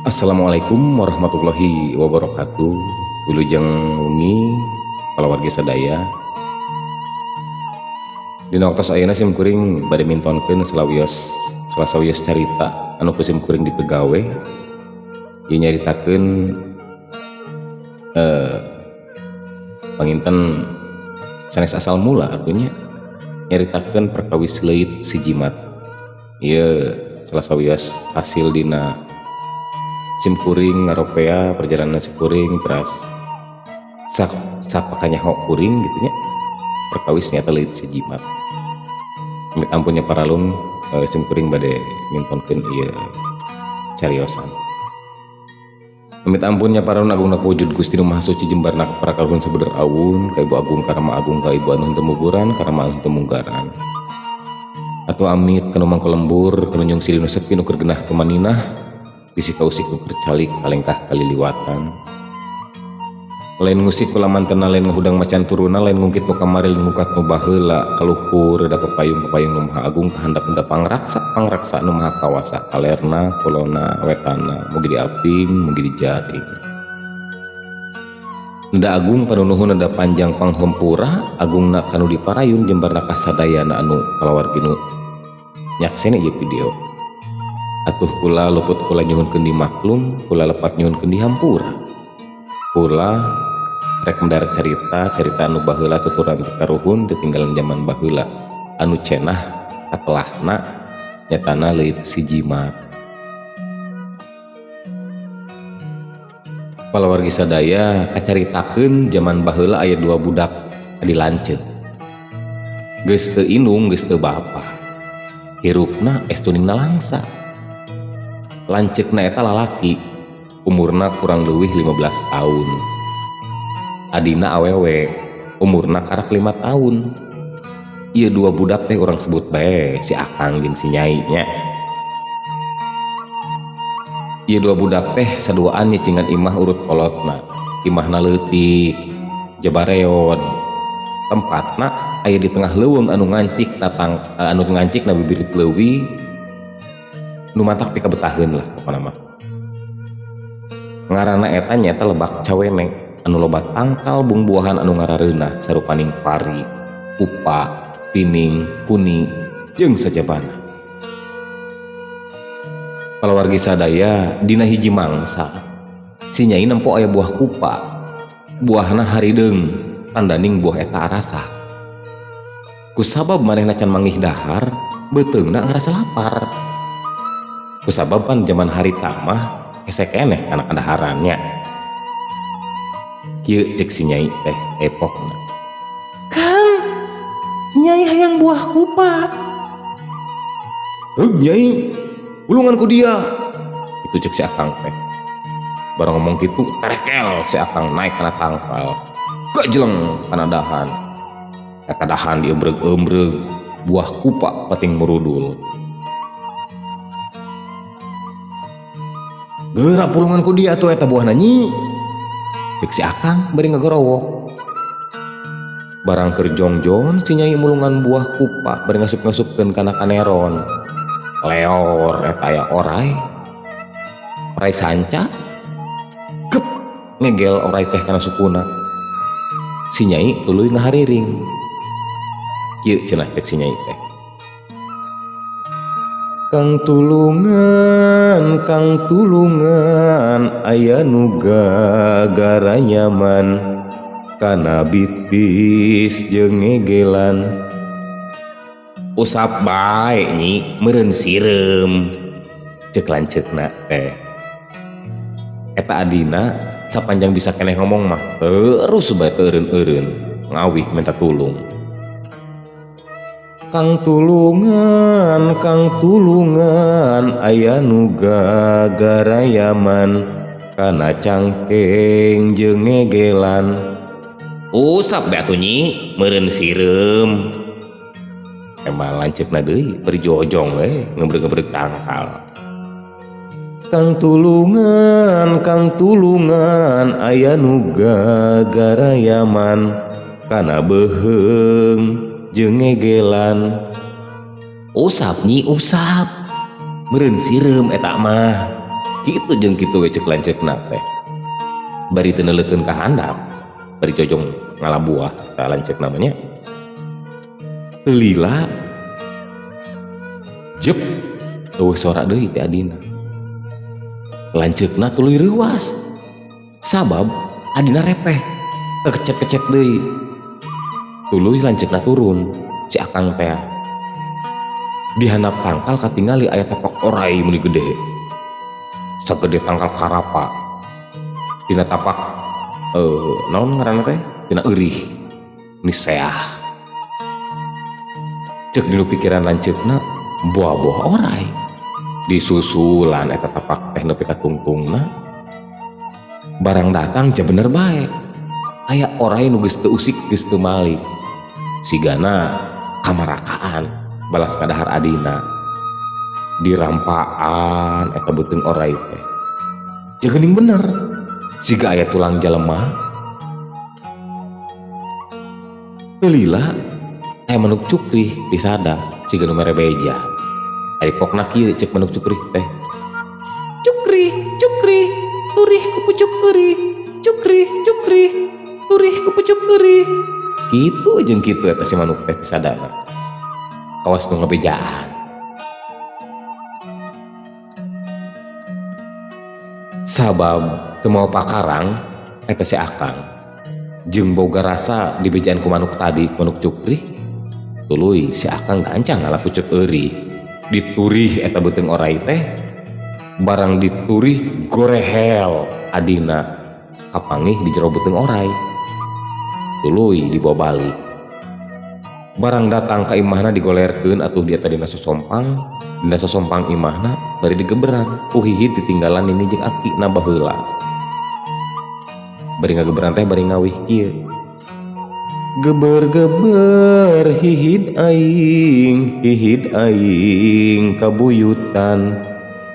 Assalamualaikum warahmatullahi wabarakatuh. Wilujeng Umi kalawargi sadaya. Dina waktos ayeuna sim kuring bade mintonkeun salasawios carita anu sim kuring dipegawe. Ieu nyaritakeun panginten sanes asal mula atunya nyaritakeun perkawis leuit si Jimat. Ieu salasawios hasil dina sim kuring ngaropea perjalanan si kuring teras sakpakanya hok kuring gitunya perkawis nyata leuit si Jimat. Amit ampunnya paralun sim kuring bade mintonkeun ieu cariosan. Amit ampunnya paralun agungna wujud Gusti Nu Maha Suci jembarna para kaluhun sabeuder awun ka Ibu Agung Karama Agung ka Ibu Anu Henteu Muburan Karama Anu Henteu Munggaran. Atuh amit kana mangko lembur kana nyung silih nu sepi nu keur genah tumaninah bisi kausik nu kercalik kalengkah kaliliwatan. Lain ngusik kula mantena lain ngahudang macan turuna lain ngungkit nu kamari ngungkat nu baheula kaluhur da pepayung-pepayung nu maha agung kahandap-handap pangraksa nu maha kawasa kalerna kulona wetana mugi di aping mugi di jaring. Nda agung panunuhun nda panjang panghempura agungna kanu diparayun jembarna kasadayana anu kalawargi nu nyakseni ieu video. Atuh kula luput kula nyuhunkeun di maklum kula lepat nyuhunkeun di hampura. Kula rek mendar carita anu baheula tuturan karuhun ditinggalan zaman baheula anu cenah katelahna nyatana leuit si Jimat. Palawargi sadaya kacaritakeun zaman baheula aya dua budak di lanceuk. Geus teu indung geus teu bapa. Hirupna estuningna langsa. Lanceukna eta lalaki umurna kurang leuwih 15 tahun. Adina awewe umurna karak 5 tahun. Ieu dua budak teh urang sebut bae si Akang jeung si Nyai nya. Ieu dua budak teh saduaan nyicingan imah urut kolotna. Imahna leutik, jabareod. Tempatna aya di tengah leuweung anu ngancik na bibirit leuwih. Nu matak pikabetaheun lah pokona mah. Ngaranna eta nyata Lebak Cawene anu loba tangkal bung-buahan anu ngarareunah sarupaning pari, upa, pining, kuni jeung sajabana. Palawargi sadaya dina hiji mangsa si Nyai nempo aya buah kupa. Buahna harideung tandaning buah eta arasa. Kusabab manehna can manggih dahar beuteungna ngarasa lapar. Kusababan zaman harita mah hese keneh kana kadaharannya. Kieu cek si Nyai teh epokna. "Kang, Nyai hayang buah kupa." Nyai, ulungan ku dia." Itu cek si Akang teh. Barang ngomong kitu terekel si Akang naik kana tangkal. Gajeleng kana dahan. Eta dahan dieumreug-eumreug buah kupa pating merudul. "Geura pulungan ku dia tuh eta buahna nyi." Cek si Akang bari ngagorowok. Barang keur jongjon si Nyai mulungan buah kupa bari ngasup-ngasupkeun kana kaneron. Leor eta aya oray. Oray sanca. Gep ngegel oray teh kana sukuna. Si Nyai tuluy ngahariring. Kieu cenah cek si Nyai teh. Kang tulungan aya nu gagara nyaman kana bitis jeung ngegelan. "Usap bae nyi meureun sireum," cek lanceukna teh. Eta adina sapanjang bisa keneh ngomong mah terus bae eureun-eureun ngawih minta tulung. Kang tulungan aya nu gagara yaman kana cangkeng jeung ngegelan. "Usap bae atuh nyi meureun sireum." Emang lanceukna deui bari jojong we ngebreg-ngebreg tangkal. Kang tulungan aya nu gagara yaman kana beuheung jeung ngegelan. "Usap nyi usap meureun sireum eta mah." kitu jeung kitu we cek lanceukna teh bari teu neuleukeun ka handap bari cojong ngalabuah tah lanceuk namanya teu lila jep eueuh sora deui teh adina lanceukna tuluy reuwas sabab adina repeh teu kecet-kecet deui tuluy lanceukna turun si akang teh di handap tangkal katingali aya tepak orai meni gede sagede tangkal karapa dina tapak naon ngaranna teh dina eurih ni seah cek dinu pikiran lanceukna buah-buah orai disusulan eta tapak teh nepi ka tungtungna barang datang ja bener bae aya orai nu geus teu usik geus teu malik sigana kamarakaan balas kadahar adina dirampaan eta beuteung orai teh jeung bener siga aya tulang jelema teu lila aya manuk cukrih di sada siga nu mere beja ari pokna kieu cek manuk cukrih teh cukrih cukrih turih ku pucuk eurih cukrih cukrih turih ku pucuk eurih kitu jeung kitu eta si manuk teh di sadana kawas nu ngabejaan sabab teu mau pakarang eta si akang jeung boga rasa di bejaan ku manuk tadi manuk cukrih tuluy si akang gancang ngalah pucuk eurih diturih eta beuteung orai teh barang diturih gorehel adina kapanggih di jero beuteung orai tuluy dibawa balik barang datang ka imahna digolerkeun atuh dia tadi sosompang dina sosompang imahna bari digeberan hihid ditinggalan ini jeung aki na baheula bari ngageberan teh bari ngawih kieu geber-geber hihid aing kabuyutan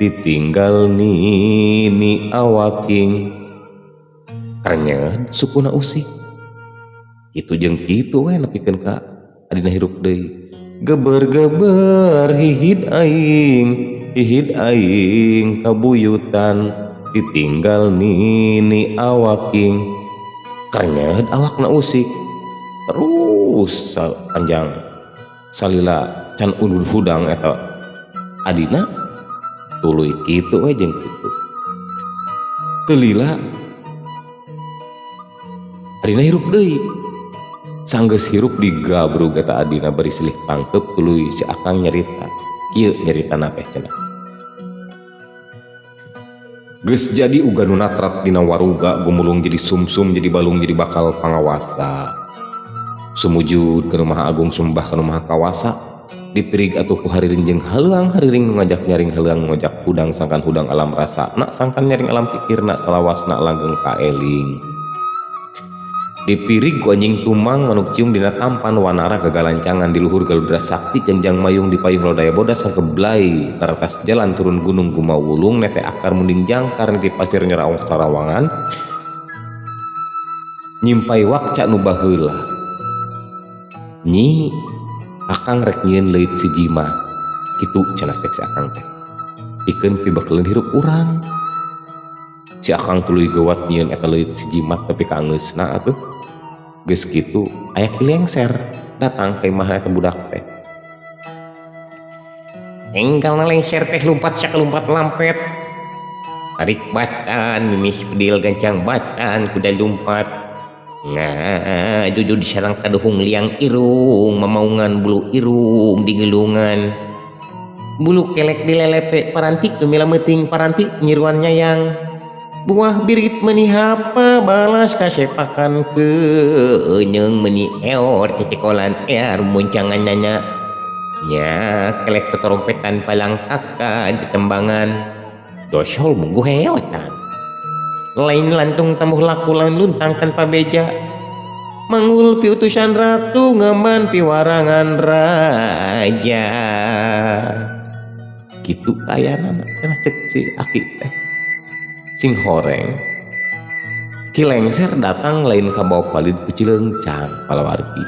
ditinggal nini awaking karnya sukuna usik kitu jeung kitu we nepikeun ka adina hirup deui geber-geber hihid aing kabuyutan ditinggal nini awaking karnya awakna usik terus panjang salila can undur hudang eta adina tuluy kitu we jeung kitu teu lila adina hirup deui sanggeus hirup digabrug eta adina bari silih tangkep tuluy si akang nyarita kieu nyaritana teh cenah geus jadi uga nu natrat dina waruga gumulung jadi sumsum jadi balung jadi bakal pangawasa sumujud ke Maha Agung sumbah ke Maha Kawasa dipirig atuh ku hariring jeung haleuang hariring nu ngajak nyaring haleuang ngojak hudang sangkan hudang alam rasa nak sangkan nyaring alam pikirna salawasna langgeng kaeling dipirig ku anjing tumang manuk ciung dina tampan wanara gagalancangan di luhur galudra sakti janjang mayung di payung lodaya bodas keblai taratas jalan turun gunung gumawulung nete akar munding jangkar di pasir nyeraong sarawangan nyimpai wakca nu baheula nyi akang rek nyieun leut si jimat kitu cenah cek si akang teh pikeun pibakeuleun hirup urang si akang tuluy geuwat nyieun eta leut si jimat tapi kaangeusna atuh geus kitu aya kilengser datang ka imah eta budak teh enggalna lengser teh lumpat sakalumpat lampet tarik batan mimis pedil gancang batan kuda lumpat nah jujur diserang kaduhung liang irung mamaungan bulu irung digelungan bulu kelek dilelepe parantik dumila meting parantik nyiruan nyayang buah birit meni hapa balas kasepakan ke enyeng meni eor cecekolan ear muncangan nanya nya kelek ketorompetan palang akan ditembangan dosol munggu heotan lain lantung tambuh lakulan luntang tanpa beja manggul pi utusan ratu ngemban pi warangan raja gitu ayana cenah cek si aki teh sing horeng kilengser datang lain ka bawa palid ku Cileungcang palawargi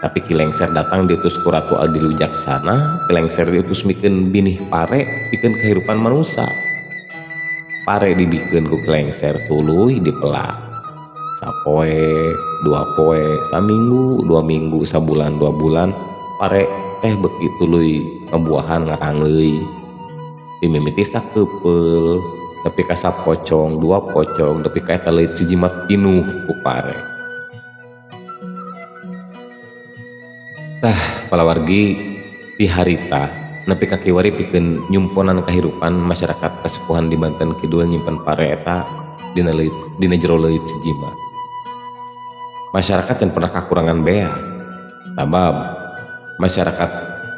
tapi kilengser datang diutus ku Ratu Adilu Jaksana kilengser diutus mikeun binih pare pikeun kehidupan manusia pare dibikin ku kelengser tuluy dipelak sapoe 2 poe saminggu 2 minggu sabulan 2 bulan pare teh beki tuluy ngebuahan ngarangeuy dimimiti sakeupel tapi ka sapocong 2 pocong tapi ka eta leut cijimat pinuh ku pare. Tah palawargi ti harita nepi ka kiwari pikeun nyumponan kahirupan masyarakat kasepuhan di Banten Kidul nyimpen pare eta dina jero leut cijimat. Masyarakat yang pernah kakurangan beas sabab masyarakat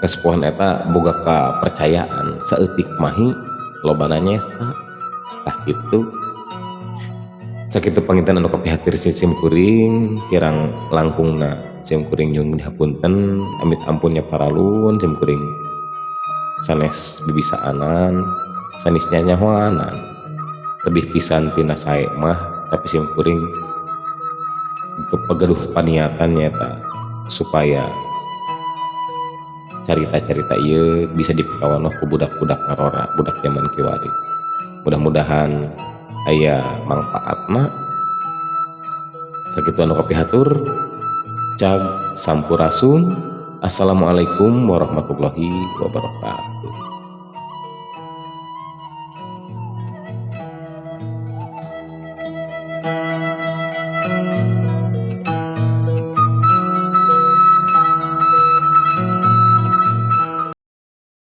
kasepuhan eta boga kepercayaan saeutik mahi lobana nyesa. Tah kitu sakitu panginten anu kapihatir sim kuring kirang langkungna sim kuring nyuwun dihapunten amit ampunnya paralun sim kuring sanes bibisaanan sanesnya nyahoanan lebih pisan tina sae mah tapi sim kuring pegaduh paniatan nyata supaya carita-carita ieu bisa dipikawanoh ku budak-budak ngarora budak zaman kiwari. Mudah-mudahan aya mangpaatna. Sakitu anu kapihatur cag sampurasun. Assalamualaikum warahmatullahi wabarakatuh.